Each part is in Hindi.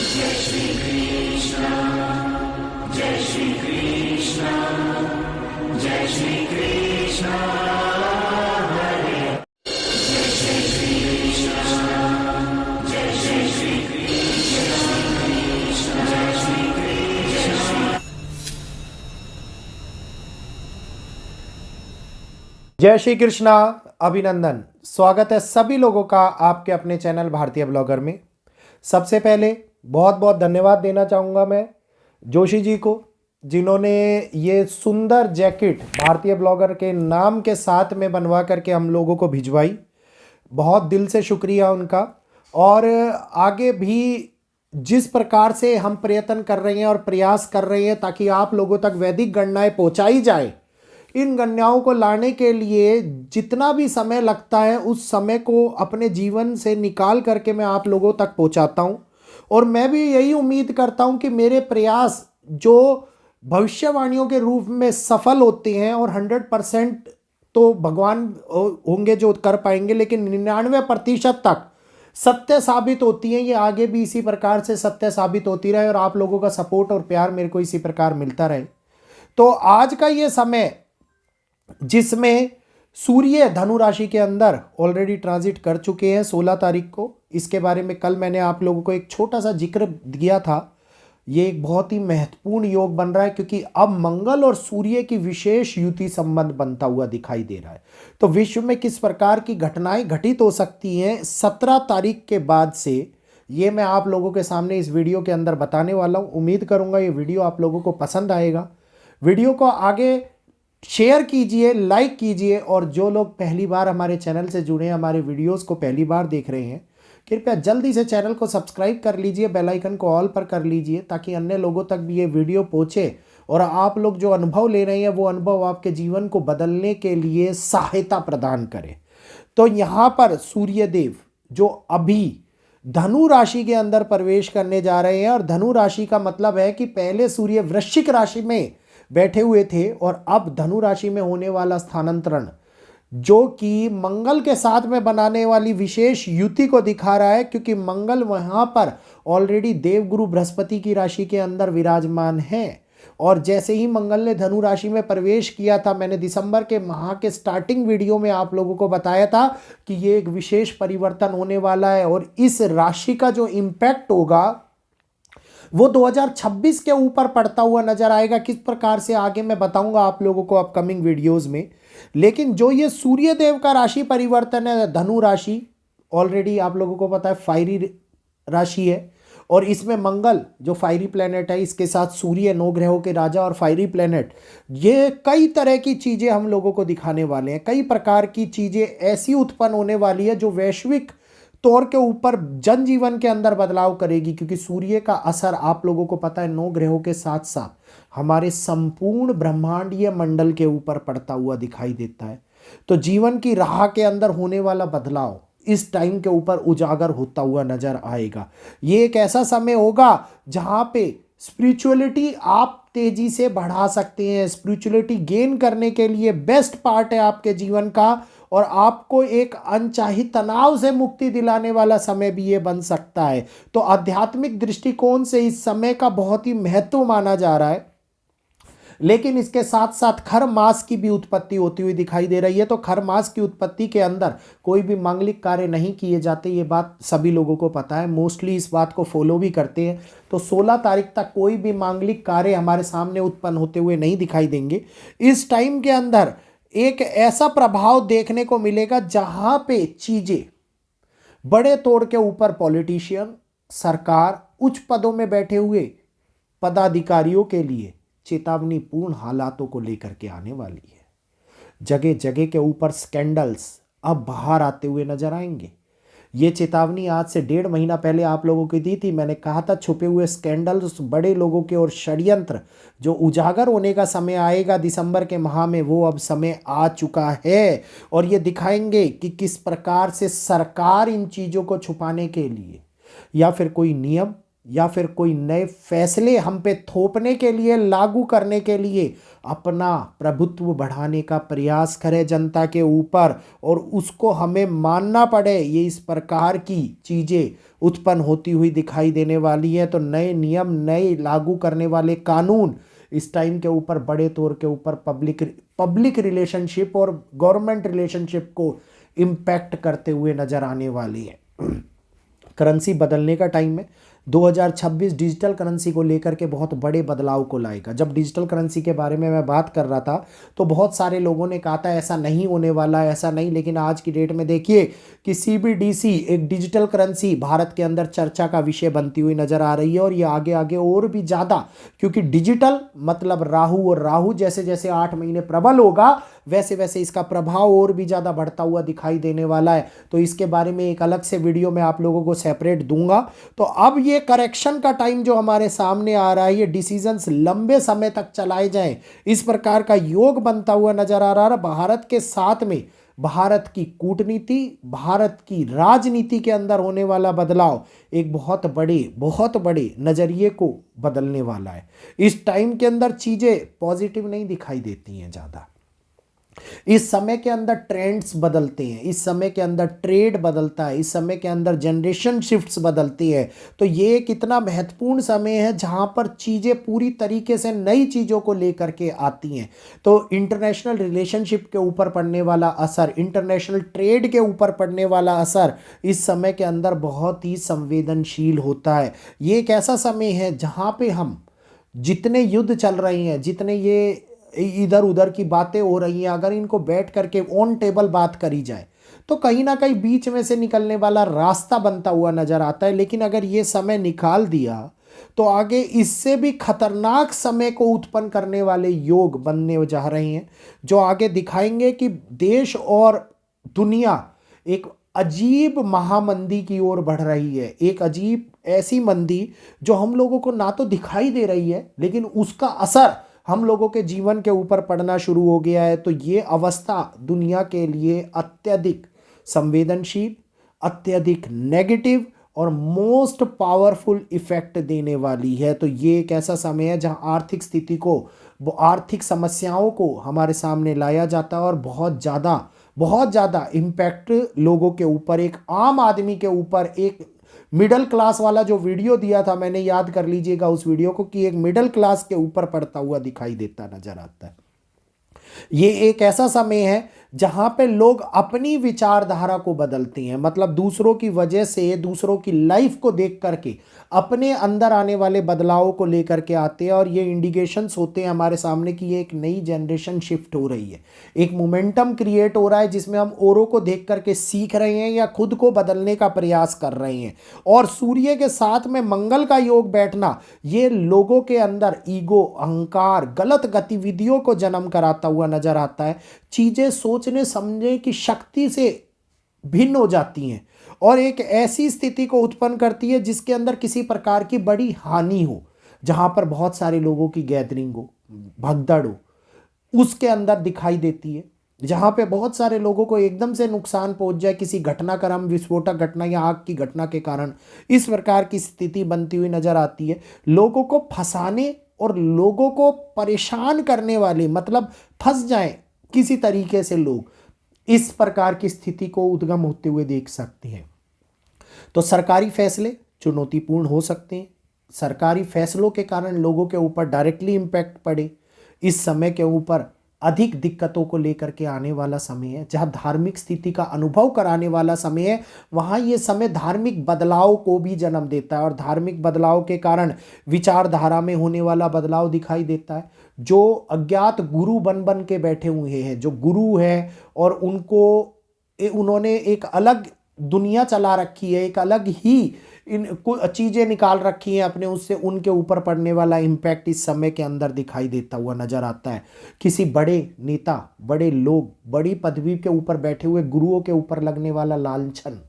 जय श्री कृष्ण, जय श्री कृष्ण, जय श्री कृष्ण हरे, जय श्री कृष्ण, जय श्री कृष्ण, जय श्री कृष्ण। जय श्री कृष्णा। अभिनंदन, स्वागत है सभी लोगों का आपके अपने चैनल भारतीय ब्लॉगर में। सबसे पहले बहुत बहुत धन्यवाद देना चाहूँगा मैं जोशी जी को, जिन्होंने ये सुंदर जैकेट भारतीय ब्लॉगर के नाम के साथ में बनवा करके हम लोगों को भिजवाई। बहुत दिल से शुक्रिया उनका। और आगे भी जिस प्रकार से हम प्रयत्न कर रहे हैं और प्रयास कर रहे हैं ताकि आप लोगों तक वैदिक गणनाएं पहुंचाई जाए, इन गणनाओं को लाने के लिए जितना भी समय लगता है उस समय को अपने जीवन से निकाल करके मैं आप लोगों तक पहुंचाता हूं। और मैं भी यही उम्मीद करता हूं कि मेरे प्रयास जो भविष्यवाणियों के रूप में सफल होते हैं, और 100% तो भगवान होंगे जो कर पाएंगे, लेकिन 99% तक सत्य साबित होती है। ये आगे भी इसी प्रकार से सत्य साबित होती रहे और आप लोगों का सपोर्ट और प्यार मेरे को इसी प्रकार मिलता रहे। तो आज का ये समय जिसमें सूर्य धनु राशि के अंदर ऑलरेडी ट्रांजिट कर चुके हैं 16 तारीख को, इसके बारे में कल मैंने आप लोगों को एक छोटा सा जिक्र दिया था। ये एक बहुत ही महत्वपूर्ण योग बन रहा है क्योंकि अब मंगल और सूर्य की विशेष युति संबंध बनता हुआ दिखाई दे रहा है। तो विश्व में किस प्रकार की घटनाएं घटित हो सकती हैं 17 तारीख के बाद से, ये मैं आप लोगों के सामने इस वीडियो के अंदर बताने वाला हूं। उम्मीद करूंगा ये वीडियो आप लोगों को पसंद आएगा। वीडियो को आगे शेयर कीजिए, लाइक कीजिए, और जो लोग पहली बार हमारे चैनल से जुड़े हैं, हमारे वीडियोस को पहली बार देख रहे हैं, कृपया जल्दी से चैनल को सब्सक्राइब कर लीजिए, बेल आइकन को ऑल पर कर लीजिए ताकि अन्य लोगों तक भी ये वीडियो पहुंचे और आप लोग जो अनुभव ले रहे हैं वो अनुभव आपके जीवन को बदलने के लिए सहायता प्रदान करे। तो यहाँ पर सूर्यदेव जो अभी धनु राशि के अंदर प्रवेश करने जा रहे हैं, और धनु राशि का मतलब है कि पहले सूर्य वृश्चिक राशि में बैठे हुए थे और अब धनु राशि में होने वाला स्थानांतरण जो कि मंगल के साथ में बनाने वाली विशेष युति को दिखा रहा है, क्योंकि मंगल वहां पर ऑलरेडी देवगुरु बृहस्पति की राशि के अंदर विराजमान है। और जैसे ही मंगल ने धनु राशि में प्रवेश किया था, मैंने दिसंबर के माह के स्टार्टिंग वीडियो में आप लोगों को बताया था कि ये एक विशेष परिवर्तन होने वाला है और इस राशि का जो इम्पैक्ट होगा वो 2026 के ऊपर पड़ता हुआ नजर आएगा। किस प्रकार से आगे मैं बताऊंगा आप लोगों को अपकमिंग वीडियोस में। लेकिन जो ये सूर्य देव का राशि परिवर्तन है, धनु राशि ऑलरेडी आप लोगों को पता है फायरी राशि है, और इसमें मंगल जो फायरी प्लेनेट है, इसके साथ सूर्य, 9 ग्रहों के राजा और फायरी प्लेनेट, ये कई तरह की चीजें हम लोगों को दिखाने वाले हैं। कई प्रकार की चीजें ऐसी उत्पन्न होने वाली है जो वैश्विक तौर के ऊपर जनजीवन के अंदर बदलाव करेगी, क्योंकि सूर्य का असर आप लोगों को पता है 9 ग्रहों के साथ साथ हमारे संपूर्ण ब्रह्मांडीय मंडल के ऊपर पड़ता हुआ दिखाई देता है। तो जीवन की राह के अंदर होने वाला बदलाव इस टाइम के ऊपर उजागर होता हुआ नजर आएगा। ये एक ऐसा समय होगा जहां पे स्पिरिचुअलिटी आप तेजी से बढ़ा सकते हैं। स्पिरिचुअलिटी गेन करने के लिए बेस्ट पार्ट है आपके जीवन का, और आपको एक अनचाही तनाव से मुक्ति दिलाने वाला समय भी ये बन सकता है। तो आध्यात्मिक दृष्टिकोण से इस समय का बहुत ही महत्व माना जा रहा है। लेकिन इसके साथ साथ खर मास की भी उत्पत्ति होती हुई दिखाई दे रही है। तो खर मास की उत्पत्ति के अंदर कोई भी मांगलिक कार्य नहीं किए जाते, ये बात सभी लोगों को पता है। मोस्टली इस बात को फॉलो भी करते हैं। तो 16 तारीख तक कोई भी मांगलिक कार्य हमारे सामने उत्पन्न होते हुए नहीं दिखाई देंगे। इस टाइम के अंदर एक ऐसा प्रभाव देखने को मिलेगा जहां पे चीजें बड़े तौर के ऊपर पॉलिटिशियन, सरकार, उच्च पदों में बैठे हुए पदाधिकारियों के लिए चेतावनीपूर्ण हालातों को लेकर के आने वाली है। जगह जगह के ऊपर स्कैंडल्स अब बाहर आते हुए नजर आएंगे। ये चेतावनी आज से 1.5 महीना पहले आप लोगों को दी थी। मैंने कहा था छुपे हुए स्कैंडल्स, बड़े लोगों के और षड्यंत्र जो उजागर होने का समय आएगा दिसंबर के माह में, वो अब समय आ चुका है। और ये दिखाएंगे कि किस प्रकार से सरकार इन चीज़ों को छुपाने के लिए या फिर कोई नियम या फिर कोई नए फैसले हम पे थोपने के लिए, लागू करने के लिए अपना प्रभुत्व बढ़ाने का प्रयास करे जनता के ऊपर और उसको हमें मानना पड़े, ये इस प्रकार की चीज़ें उत्पन्न होती हुई दिखाई देने वाली है। तो नए नियम, नए लागू करने वाले कानून इस टाइम के ऊपर बड़े तौर के ऊपर पब्लिक रिलेशनशिप और गवर्नमेंट रिलेशनशिप को इम्पैक्ट करते हुए नजर आने वाली है। करेंसी बदलने का टाइम है। 2026 डिजिटल करेंसी को लेकर के बहुत बड़े बदलाव को लाएगा। जब डिजिटल करेंसी के बारे में मैं बात कर रहा था तो बहुत सारे लोगों ने कहा था ऐसा नहीं होने वाला, ऐसा नहीं, लेकिन आज की डेट में देखिए कि सीबीडीसी एक डिजिटल करेंसी भारत के अंदर चर्चा का विषय बनती हुई नजर आ रही है। और ये आगे आगे और भी ज़्यादा, क्योंकि डिजिटल मतलब राहु, और राहु जैसे जैसे 8 महीने प्रबल होगा वैसे वैसे इसका प्रभाव और भी ज़्यादा बढ़ता हुआ दिखाई देने वाला है। तो इसके बारे में एक अलग से वीडियो मैं आप लोगों को सेपरेट दूंगा। तो अब ये करेक्शन का टाइम जो हमारे सामने आ रहा है, ये डिसीजंस लंबे समय तक चलाए जाएं, इस प्रकार का योग बनता हुआ नजर आ रहा है। भारत के साथ में भारत की कूटनीति, भारत की राजनीति के अंदर होने वाला बदलाव एक बहुत बड़े नजरिए को बदलने वाला है। इस टाइम के अंदर चीजें पॉजिटिव नहीं दिखाई देती हैं ज़्यादा। इस समय के अंदर ट्रेंड्स बदलते हैं, इस समय के अंदर ट्रेड बदलता है, इस समय के अंदर जनरेशन शिफ्ट्स बदलती है। तो ये एक इतना महत्वपूर्ण समय है जहां पर चीज़ें पूरी तरीके से नई चीज़ों को लेकर के आती हैं। तो इंटरनेशनल रिलेशनशिप के ऊपर पड़ने वाला असर, इंटरनेशनल ट्रेड के ऊपर पड़ने वाला असर इस समय के अंदर बहुत ही संवेदनशील होता है। ये एक ऐसा समय है जहां पे हम जितने युद्ध चल रहे हैं, जितने ये इधर उधर की बातें हो रही हैं, अगर इनको बैठ करके ऑन टेबल बात करी जाए तो कहीं ना कहीं बीच में से निकलने वाला रास्ता बनता हुआ नजर आता है। लेकिन अगर ये समय निकाल दिया तो आगे इससे भी खतरनाक समय को उत्पन्न करने वाले योग बनने जा रहे हैं, जो आगे दिखाएंगे कि देश और दुनिया एक अजीब महामंदी की ओर बढ़ रही है। एक अजीब ऐसी मंदी जो हम लोगों को ना तो दिखाई दे रही है, लेकिन उसका असर हम लोगों के जीवन के ऊपर पड़ना शुरू हो गया है। तो ये अवस्था दुनिया के लिए अत्यधिक संवेदनशील, अत्यधिक नेगेटिव और मोस्ट पावरफुल इफेक्ट देने वाली है। तो ये एक ऐसा समय है जहां आर्थिक स्थिति को, आर्थिक समस्याओं को हमारे सामने लाया जाता है और बहुत ज़्यादा इम्पैक्ट लोगों के ऊपर, एक आम आदमी के ऊपर, एक मिडिल क्लास वाला जो वीडियो दिया था मैंने, याद कर लीजिएगा उस वीडियो को, कि एक मिडिल क्लास के ऊपर पड़ता हुआ दिखाई देता नजर आता है। ये एक ऐसा समय है जहां पे लोग अपनी विचारधारा को बदलते हैं, मतलब दूसरों की वजह से, दूसरों की लाइफ को देख करके अपने अंदर आने वाले बदलावों को लेकर के आते हैं। और ये इंडिकेशंस होते हैं हमारे सामने कि ये एक नई जनरेशन शिफ्ट हो रही है, एक मोमेंटम क्रिएट हो रहा है जिसमें हम औरों को देख करके सीख रहे हैं या खुद को बदलने का प्रयास कर रहे हैं। और सूर्य के साथ में मंगल का योग बैठना, ये लोगों के अंदर ईगो, अहंकार, गलत गतिविधियों को जन्म कराता हुआ नजर आता है। चीजें सोचने समझने की शक्ति से भिन्न हो जाती हैं और एक ऐसी स्थिति को उत्पन्न करती है जिसके अंदर किसी प्रकार की बड़ी हानि हो, जहां पर बहुत सारे लोगों की गैदरिंग हो, भगदड़ हो, उसके अंदर दिखाई देती है। जहां पे बहुत सारे लोगों को एकदम से नुकसान पहुंच जाए किसी घटनाक्रम, विस्फोटक घटना या आग की घटना के कारण, इस प्रकार की स्थिति बनती हुई नजर आती है। लोगों को फंसाने और लोगों को परेशान करने वाले, मतलब फंस जाएं किसी तरीके से लोग, इस प्रकार की स्थिति को उद्गम होते हुए देख सकते हैं। तो सरकारी फैसले चुनौतीपूर्ण हो सकते हैं। सरकारी फैसलों के कारण लोगों के ऊपर डायरेक्टली इम्पैक्ट पड़े, इस समय के ऊपर अधिक दिक्कतों को लेकर के आने वाला समय है। जहां धार्मिक स्थिति का अनुभव कराने वाला समय है, वहां ये समय धार्मिक बदलाव को भी जन्म देता है और धार्मिक बदलाव के कारण विचारधारा में होने वाला बदलाव दिखाई देता है। जो अज्ञात गुरु बन के बैठे हुए हैं, जो गुरु हैं और उन्होंने एक अलग दुनिया चला रखी है, एक अलग ही चीज़ें निकाल रखी हैं अपने, उससे उनके ऊपर पड़ने वाला इम्पैक्ट इस समय के अंदर दिखाई देता हुआ नजर आता है। किसी बड़े नेता, बड़े लोग, बड़ी पदवी के ऊपर बैठे हुए गुरुओं के ऊपर लगने वाला लांछन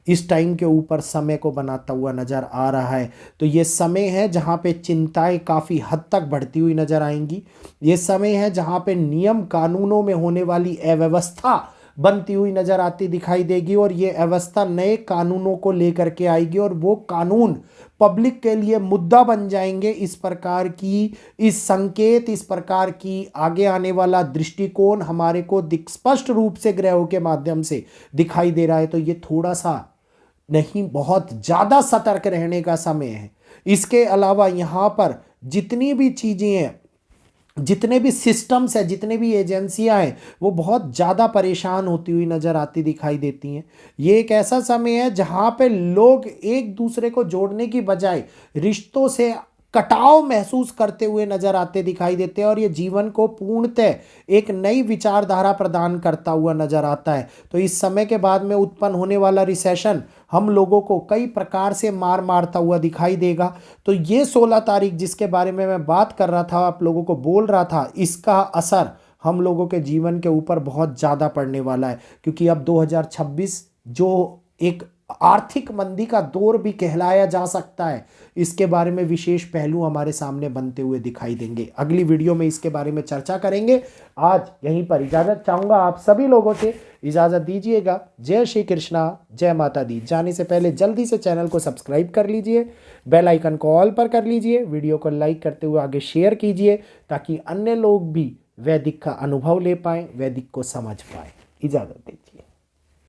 इस टाइम के ऊपर समय को बनाता हुआ नजर आ रहा है। तो ये समय है जहाँ पे चिंताएं काफ़ी हद तक बढ़ती हुई नजर आएंगी। ये समय है जहाँ पे नियम कानूनों में होने वाली अव्यवस्था बनती हुई नजर आती दिखाई देगी और ये अवस्था नए कानूनों को लेकर के आएगी और वो कानून पब्लिक के लिए मुद्दा बन जाएंगे। इस प्रकार की इस संकेत, इस प्रकार की आगे आने वाला दृष्टिकोण हमारे को स्पष्ट रूप से ग्रहों के माध्यम से दिखाई दे रहा है। तो ये थोड़ा सा नहीं, बहुत ज़्यादा सतर्क रहने का समय है। इसके अलावा यहाँ पर जितनी भी चीज़ें हैं, जितने भी सिस्टम्स हैं, जितने भी एजेंसियां हैं, वो बहुत ज़्यादा परेशान होती हुई नज़र आती दिखाई देती हैं। ये एक ऐसा समय है जहाँ पे लोग एक दूसरे को जोड़ने की बजाय रिश्तों से कटाव महसूस करते हुए नजर आते दिखाई देते हैं और ये जीवन को पूर्णतः एक नई विचारधारा प्रदान करता हुआ नजर आता है। तो इस समय के बाद में उत्पन्न होने वाला रिसेशन हम लोगों को कई प्रकार से मारता हुआ दिखाई देगा। तो ये 16 तारीख जिसके बारे में मैं बात कर रहा था, आप लोगों को बोल रहा था, इसका असर हम लोगों के जीवन के ऊपर बहुत ज़्यादा पड़ने वाला है, क्योंकि अब 2026 जो एक आर्थिक मंदी का दौर भी कहलाया जा सकता है, इसके बारे में विशेष पहलू हमारे सामने बनते हुए दिखाई देंगे। अगली वीडियो में इसके बारे में चर्चा करेंगे। आज यहीं पर इजाज़त चाहूँगा, आप सभी लोगों से इजाज़त दीजिएगा। जय श्री कृष्णा, जय माता दी। जाने से पहले जल्दी से चैनल को सब्सक्राइब कर लीजिए, बेल आइकन को ऑल पर कर लीजिए, वीडियो को लाइक करते हुए आगे शेयर कीजिए ताकि अन्य लोग भी वैदिक का अनुभव ले पाएँ, वैदिक को समझ पाएँ। इजाज़त दीजिए।